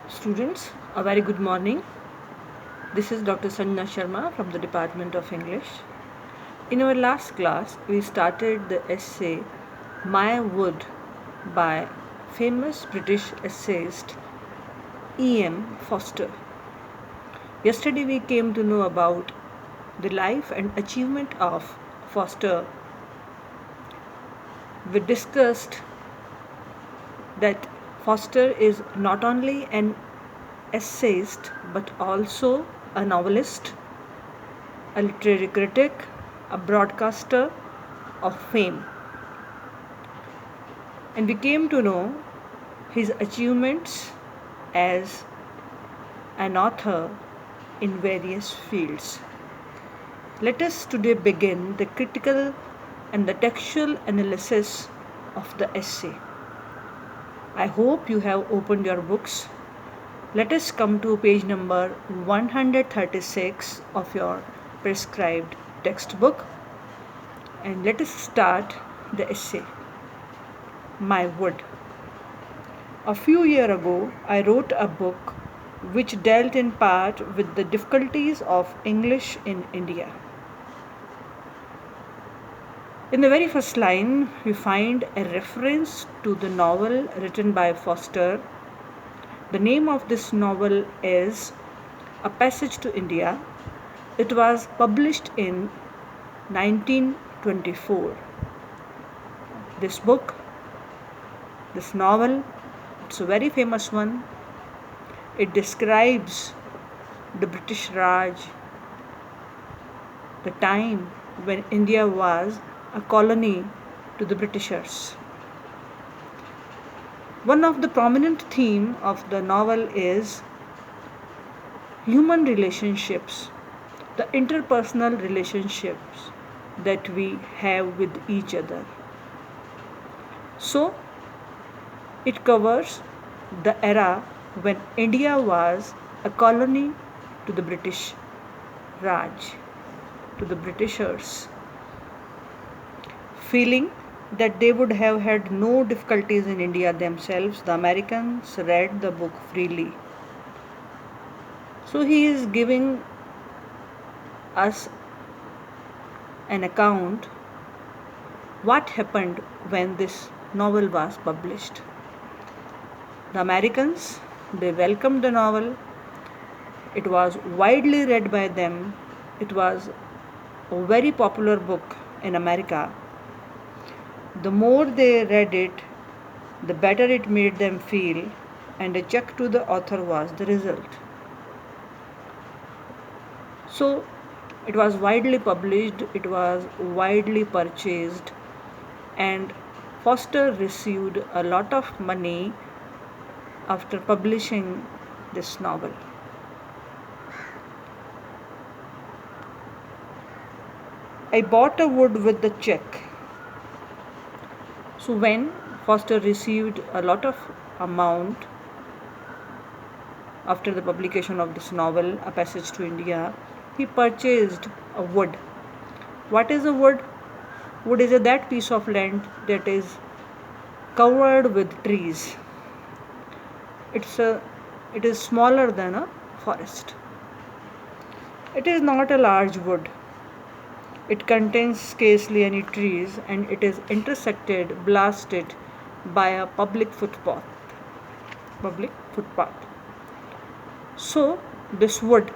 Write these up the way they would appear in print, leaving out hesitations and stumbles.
Students, a very good morning. This is Dr. Sanjana Sharma from the Department of English. In our last class, we started the essay My Wood by famous British essayist E.M. Forster. Yesterday, we came to know about the life and achievement of Forster. We discussed that Forster is not only an essayist but also a novelist, a literary critic, a broadcaster of fame. And we came to know his achievements as an author in various fields. Let us today begin the critical and the textual analysis of the essay. I hope you have opened your books. Let us come to page number 136 of your prescribed textbook and let us start the essay. My Wood. A few years ago, I wrote a book which dealt in part with the difficulties of English in India. In the very first line, we find a reference to the novel written by Forster. The name of this novel is A Passage to India. It was published in 1924. This book, this novel, it's a very famous one. It describes the British Raj, the time when India was a colony to the Britishers. One of the prominent themes of the novel is human relationships, the interpersonal relationships that we have with each other. So, it covers the era when India was a colony to the British Raj, to the Britishers. Feeling that they would have had no difficulties in India themselves, the Americans read the book freely. So he is giving us an account what happened when this novel was published. The Americans, they welcomed the novel. It was widely read by them. It was a very popular book in America. The more they read it, the better it made them feel, and a check to the author was the result. So, it was widely published, it was widely purchased, and Forster received a lot of money after publishing this novel. I bought a wood with the check. So when Forster received a lot of amount after the publication of this novel, A Passage to India, he purchased a wood. What is a wood? Wood is that piece of land that is covered with trees. It is smaller than a forest. It is not a large wood. It contains scarcely any trees and it is intersected, blasted by a public footpath. So this wood,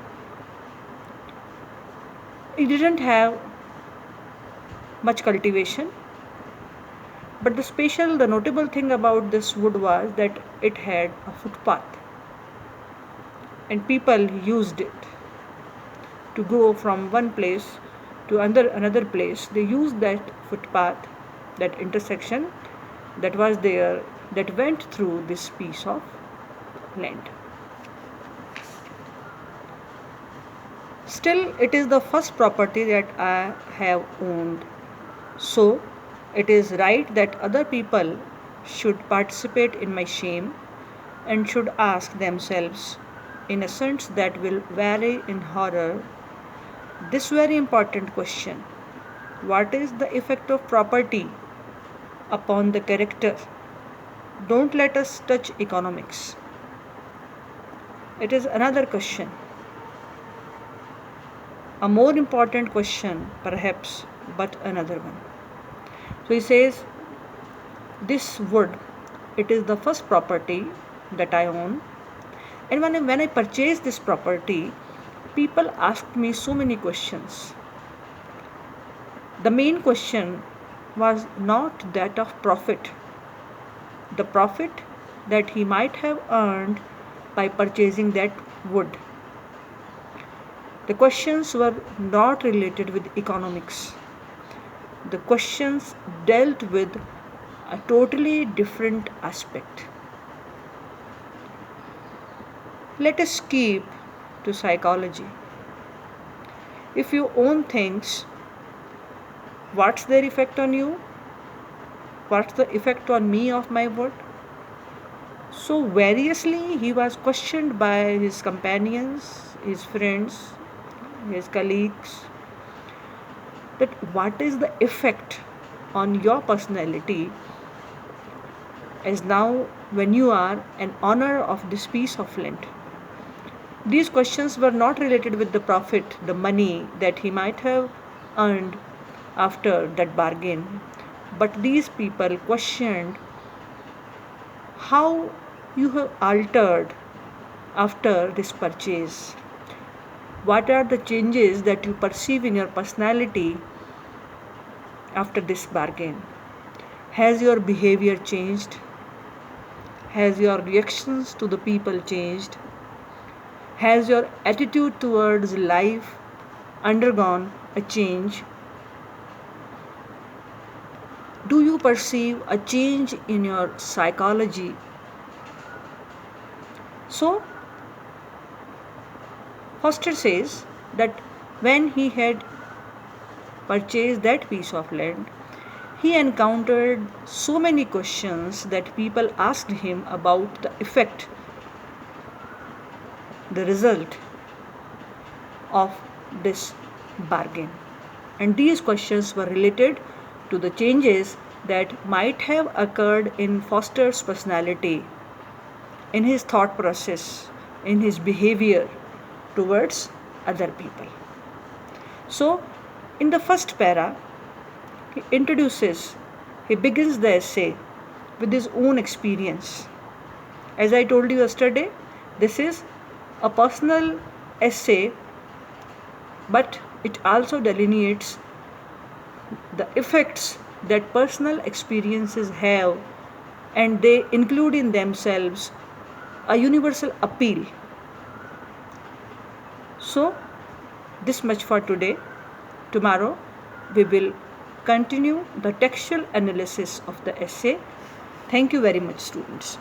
it didn't have much cultivation, but the notable thing about this wood was that it had a footpath and people used it to go from one place to another place. They used that footpath, that intersection that was there, that went through this piece of land. Still, it is the first property that I have owned. So, it is right that other people should participate in my shame and should ask themselves, in a sense that will vary in horror, this very important question: what is the effect of property upon the character? Don't let us touch economics. it is another question, a more important question perhaps, but another one. So he says, this wood, it is the first property that I own, and when I purchased this property, people asked me so many questions. The main question was not that of profit, the profit that he might have earned by purchasing that wood. The questions were not related with economics. The questions dealt with a totally different aspect. Let us skip to psychology. If you own things, what's their effect on you? What's the effect on me of my wood? So variously he was questioned by his companions, his friends, his colleagues, that what is the effect on your personality as now when you are an owner of this piece of land. These questions were not related with the profit, the money that he might have earned after that bargain, but these people questioned how you have altered after this purchase. What are the changes that you perceive in your personality after this bargain? Has your behavior changed? Has your reactions to the people changed? Has your attitude towards life undergone a change? Do you perceive a change in your psychology? So, Foster says that when he had purchased that piece of land, he encountered so many questions that people asked him about the effect, the result of this bargain. And these questions were related to the changes that might have occurred in Foster's personality, in his thought process, in his behavior towards other people. So, in the first para, he begins the essay with his own experience. As I told you yesterday, this is a personal essay, but it also delineates the effects that personal experiences have, and they include in themselves a universal appeal. So, this much for today. Tomorrow, we will continue the textual analysis of the essay. Thank you very much, students.